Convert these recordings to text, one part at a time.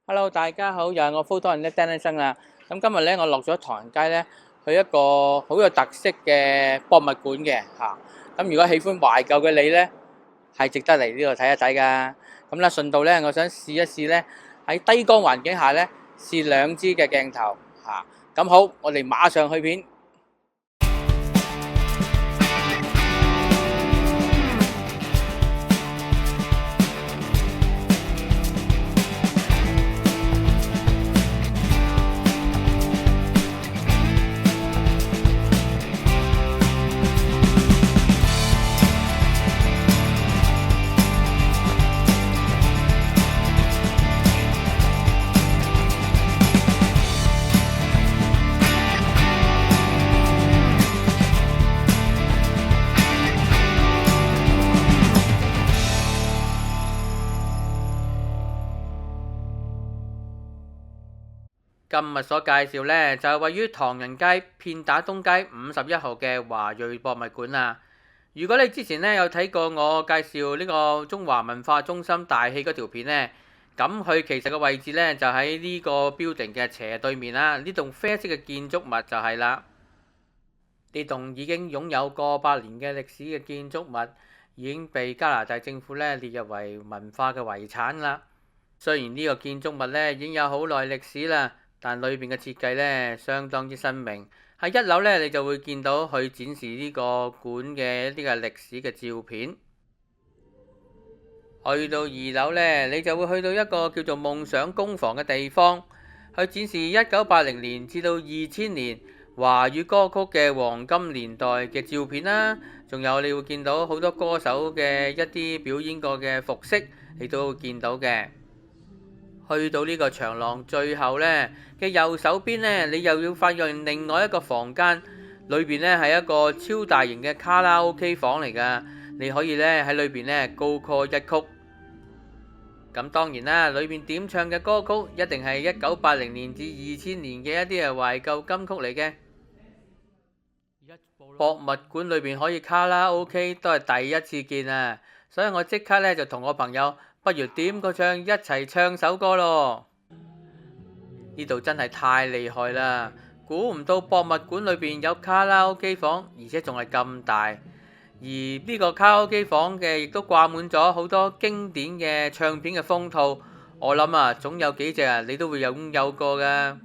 Hello，大家好，又係我 Full Time 的 Danny 生啦。咁今日咧，我落咗唐人街咧，去一個好有特色嘅博物館嘅嚇。咁如果喜歡懷舊嘅你咧，係值得嚟呢度睇一睇噶。咁咧順道咧，我想試一試咧喺低光環境下咧試兩支嘅鏡頭嚇。咁好，我哋馬上去片。今日所介紹呢，就係位於唐人街片打東街51號嘅華裔博物館啊！如果你之前呢有睇過我介紹呢個中華文化中心大戲嗰條片呢，咁佢其實嘅位置呢，就喺呢個 building 嘅斜對面啦。呢棟啡色嘅建築物就係啦。呢棟已經擁有過百年嘅歷史嘅建築物，已經被加拿大政府呢列入為文化嘅遺產啦。雖然呢個建築物呢已經有好耐歷史啦，但裏邊嘅設計呢相當之新穎。喺一樓呢，你就會見到去展示呢個館嘅一啲嘅歷史嘅照片。去到二樓呢，你就會去到一個叫做夢想工房嘅地方，去展示1980年至到2000年華語歌曲嘅黃金年代嘅照片啦。仲有你會見到好多歌手嘅一啲表演過嘅服飾，你都會見到嘅。去到呢個長廊最後呢嘅右手邊呢，你又要發現另外一個房間，裏邊呢係一個超大型嘅卡拉 OK 房嚟㗎。你可以呢喺裏邊呢高歌一曲。咁當然啦，裏邊點唱嘅歌曲一定係1980年至2000年嘅一啲懷舊金曲嚟嘅。博物館裏邊可以卡拉 OK 都係第一次見啊，所以我即刻呢就同我朋友，不如點個唱，一齊唱首歌咯！呢度真係太厲害啦！估唔到博物館裏邊有卡拉 OK 房，而且仲係咁大。而呢個卡拉 OK 房嘅亦都掛滿咗好多經典嘅唱片嘅封套。我諗啊，總有幾隻啊，你都會擁有過㗎。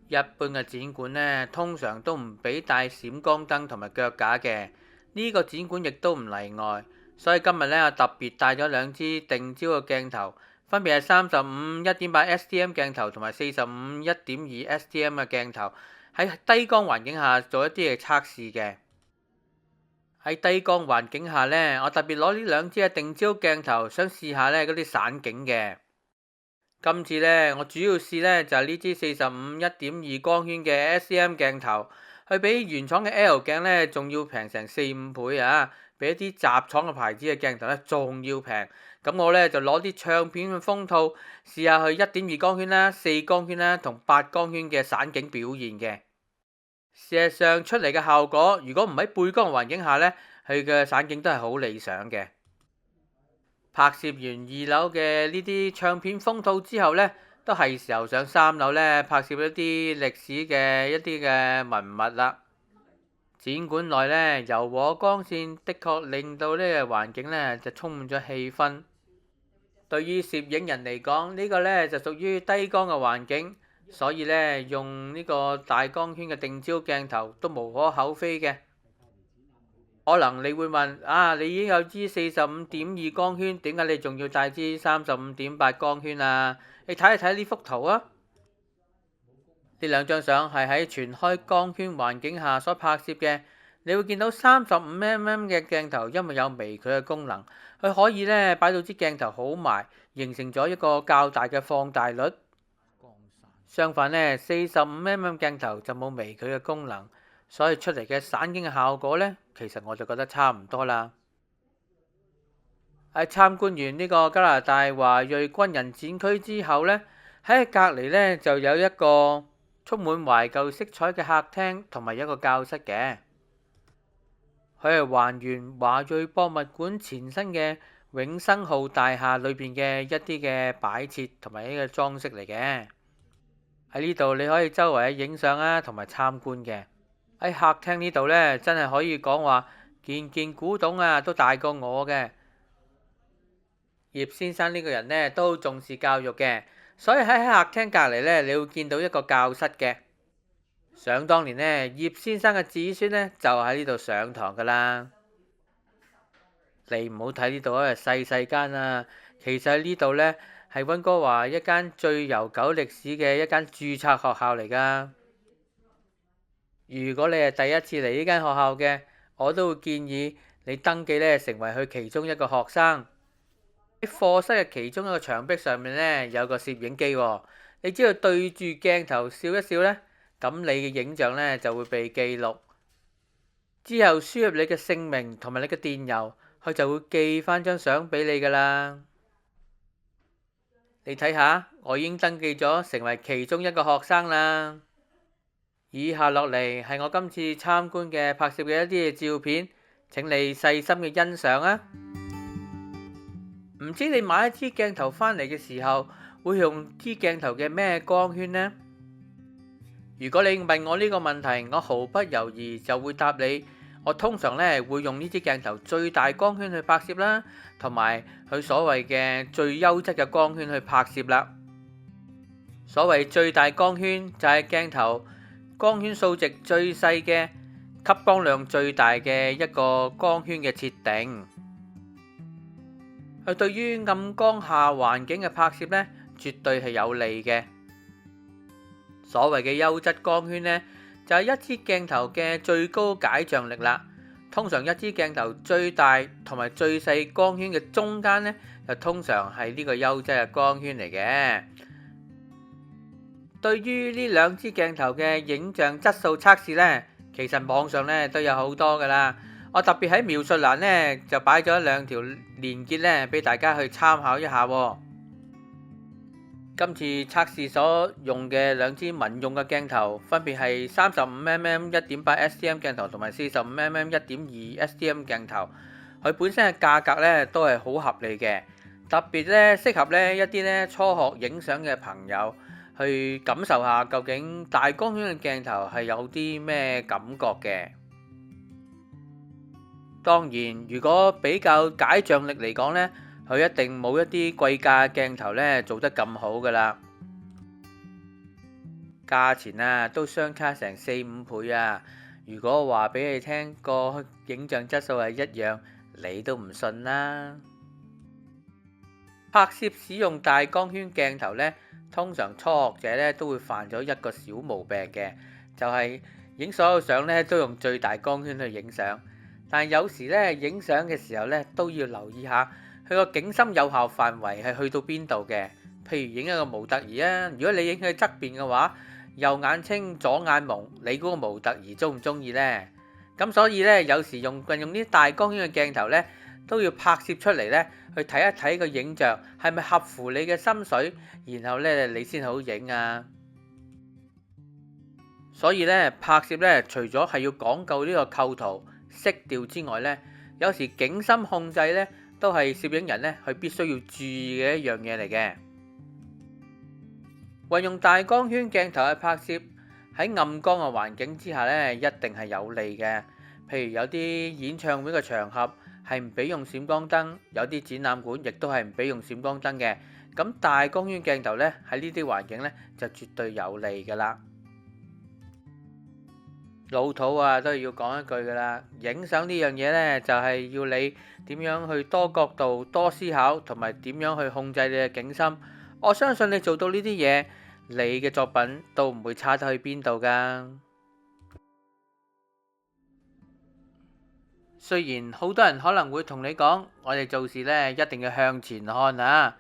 一般嘅展館呢，通常都唔俾帶閃光燈同埋腳架嘅。呢個展館亦都唔例外。所以今日呢，我特別帶咗兩支定焦嘅鏡頭，分別係35 1.8 STM 鏡頭同埋45 1.2 STM 嘅鏡頭，喺低光環境下做一啲嘅測試嘅。喺低光環境下呢，我特別攞呢兩支嘅定焦鏡頭，想試下呢嗰啲散景嘅。今次呢，我主要試呢就係呢支45 1.2光圈嘅 STM 鏡頭，佢比原廠嘅 L 鏡呢仲要平成4-5倍啊！比一啲雜廠嘅牌子嘅鏡頭咧仲要平。咁我咧就攞啲唱片嘅封套試下去1.2光圈啦、4光圈啦同8光圈嘅散景表現嘅。事實上出嚟嘅效果，如果唔喺背光環境下咧，佢嘅散景都係好理想嘅。拍攝完2樓嘅呢啲唱片封套之後咧，都係時候上3樓咧拍攝一啲歷史嘅一啲嘅文物啦。展館內呢，柔和光線的確令到呢個環境呢就充滿咗氣氛。對於攝影人嚟講，呢個呢就屬於低光嘅環境，所以呢用呢個大光圈嘅定焦鏡頭都無可厚非嘅。可能你會問啊，你已經有支45.2光圈，點解你仲要帶支35.8光圈啊？你睇一睇呢幅圖啊！呢兩張相係喺全開光圈環境下所拍攝嘅，你會見到35mm 嘅鏡頭，因為有微距嘅功能，佢可以咧擺到支鏡頭好埋，形成咗一個較大嘅放大率。相反呢，45mm 鏡頭就冇微距嘅功能，所以出嚟嘅散景嘅效果呢，其實我就覺得差唔多啦。喺參觀完呢個加拿大華裔軍人展區之後呢，喺隔離呢就有一個充滿懷舊色彩嘅客廳同埋一個教室嘅，佢係還原華裔博物館前身嘅永生號大廈裏邊嘅一啲嘅擺設同埋一個裝飾嚟嘅。喺呢度你可以周圍去影相啊，同埋參觀嘅。喺客廳呢度呢，真係可以講話件件古董啊，都大過我嘅。葉先生呢個人呢，都重視教育嘅，所以喺客廳隔籬呢，你會見到一個教室嘅。想當年呢，葉先生嘅子孫呢，就喺呢度上堂噶啦。你唔好睇呢度啊，細細間啊，其實喺呢度呢，係溫哥華一間最悠久歷史嘅一間註冊學校嚟噶。如果你係第一次嚟呢間學校嘅，我都會建議你登記呢，成為佢其中一個學生。喺課室嘅其中一個牆壁上面呢，有個攝影機喎，你只要對住鏡頭笑一笑呢，咁你嘅影像呢就會被記錄，之後輸入你嘅姓名同埋你嘅電郵，佢就會寄翻張相俾你噶啦。你睇下，我已經登記咗成為其中一個學生啦。以下落嚟係我今次參觀嘅拍攝嘅一啲嘅照片，請你細心嘅欣賞啊！唔知你買一支鏡頭返嚟嘅時候，會用支鏡頭嘅咩光圈呢？如果你問我呢個問題，我毫不猶豫就會答你。我通常呢會用呢支鏡頭最大光圈去拍攝啦，同埋佢所謂嘅最優質嘅光圈去拍攝啦。所謂最大光圈就係鏡頭光圈數值最細嘅、吸光量最大嘅一個光圈嘅設定。佢對於暗光下環境嘅拍攝呢，絕對係有利嘅。所謂嘅優質光圈呢，就係一支鏡頭嘅最高解像力啦。通常一支鏡頭最大同埋最細光圈嘅中間呢，就通常係呢個優質嘅光圈嚟嘅。對於呢兩支鏡頭嘅影像質素測試呢，其實網上呢都有好多噶啦。我特別喺描述欄呢就擺咗兩條連結呢俾大家去參考一下。今次測試所用嘅兩支民用嘅鏡頭，分別係35mm 1.8 SDM 鏡頭同埋45mm 1.2 SDM 鏡頭。佢本身嘅價格呢都係好合理嘅，特別呢適合呢一啲呢初學影相嘅朋友去感受下究竟大光圈嘅鏡頭係有啲咩感覺嘅。當然，如果比較解像力嚟講呢，佢一定冇一啲貴價鏡頭呢做得咁好噶啦。價錢啊都相差成4-5倍啊！如果話俾你聽個影像質素係一樣，你都唔信啦。拍攝使用大光圈鏡頭呢，通常初學者呢都會犯咗一個小毛病嘅，就係影所有相呢都用最大光圈去影相。但有時呢，影相嘅時候呢，都要留意下佢個景深有效範圍係去到邊度嘅。譬如影一個模特兒啊，如果你影佢側邊嘅話，右眼清左眼矇，你嗰個模特兒中唔中意呢？咁所以呢，有時運用啲大光圈嘅鏡頭呢，都要拍攝出嚟呢，去睇一睇個影像係咪合乎你嘅心水，然後呢，你先好影啊。所以呢，拍攝呢，除咗係要講究呢個構圖色調之外呢，有時景深控制呢都係攝影人呢佢必須要注意嘅一樣嘢嚟嘅。運用大光圈鏡頭去拍攝喺暗光嘅環境之下呢，一定係有利嘅。譬如有啲演唱會嘅場合係唔俾用閃光燈，有啲展覽館亦都係唔俾用閃光燈嘅。咁大光圈鏡頭呢喺呢啲環境呢就絕對有利噶啦。老土啊，都係要講一句噶啦。影相呢樣嘢呢，就係要你點樣去多角度、多思考，同埋點樣去控制你嘅景深。我相信你做到呢啲嘢，你嘅作品都唔會差得去邊度噶。雖然好多人可能會同你講，我哋做事呢一定要向前看啊，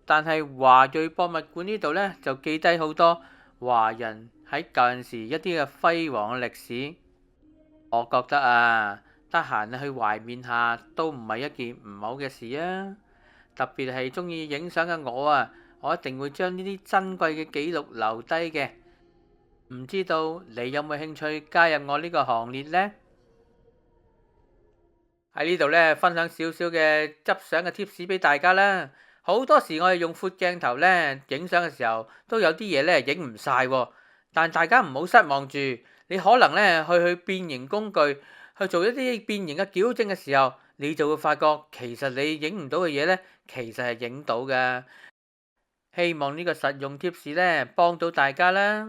但係華裔博物館呢度呢，就記低好多華人喺舊陣時一啲嘅輝煌嘅歷史。我覺得啊，得閒去懷緬下都唔係一件唔好嘅事啊。特別係中意影相嘅我啊，我一定會將呢啲珍貴嘅記錄留低嘅。唔知道你有冇興趣加入我呢個行列呢？喺呢度咧，分享少少嘅執相嘅 tips 俾大家啦。好多時我哋用闊鏡頭咧影相嘅時候，都有啲嘢咧影唔晒喎。但大家唔好失望住，你可能咧去變形工具去做一啲變形嘅矯正嘅時候，你就會發覺其實你影唔到嘅嘢咧，其實係影到嘅。希望呢個實用 tips 咧幫到大家啦。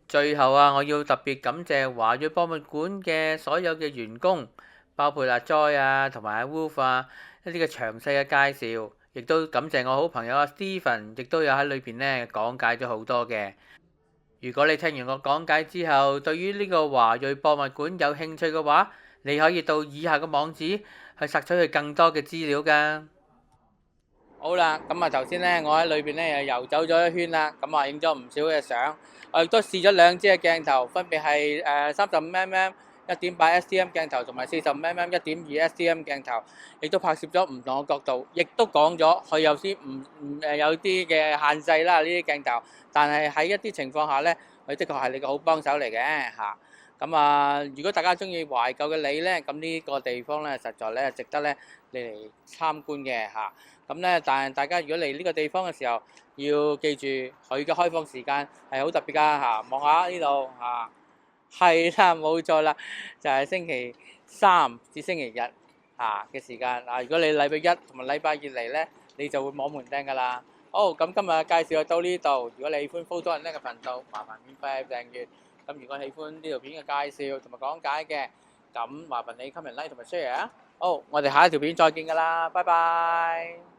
最後啊，我要特別感謝華裔博物館嘅所有嘅員工，包括阿 Joy 啊同埋阿 Wolf 啊一啲嘅詳細嘅介紹，亦都感謝我好朋友阿 Steven，亦都有喺裏邊咧講解咗好多嘅。如果你聽完我講解之後，對於呢個華裔博物館有興趣嘅話，你可以到以下嘅網址去索取佢更多嘅資料㗎。好啦，咁啊頭先咧，我喺裏邊咧又遊走咗一圈啦，咁啊影咗唔少嘅相，我亦都試咗兩支嘅鏡頭，分別係35mm 1.8 STM 鏡頭同埋40mm 1.2 STM 鏡頭，亦都拍攝咗唔同嘅角度，亦都講咗佢有啲有啲嘅限制啦呢啲鏡頭，但係喺一啲情況下咧，佢的確係你個好幫手嚟嘅嚇。咁啊，如果大家中意懷舊嘅你咧，咁呢個地方咧實在咧值得咧你嚟參觀嘅嚇。咁咧，但係大家如果嚟呢個地方嘅時候，要記住佢嘅開放時間係好特別㗎嚇。望下呢度嚇，係啦，冇錯啦，就係星期三至星期日嚇嘅時間。嗱，如果你禮拜一同埋禮拜二嚟咧，你就會摸門釘㗎啦。好，咁今日嘅介紹就到呢度。如果你喜歡 Photo and Net 嘅頻道，麻煩免費訂閱。咁如果喜歡呢條片嘅介紹同埋講解嘅，咁麻煩你 comment like 同埋 share 啊。好，我哋下一條片再見㗎啦，拜拜。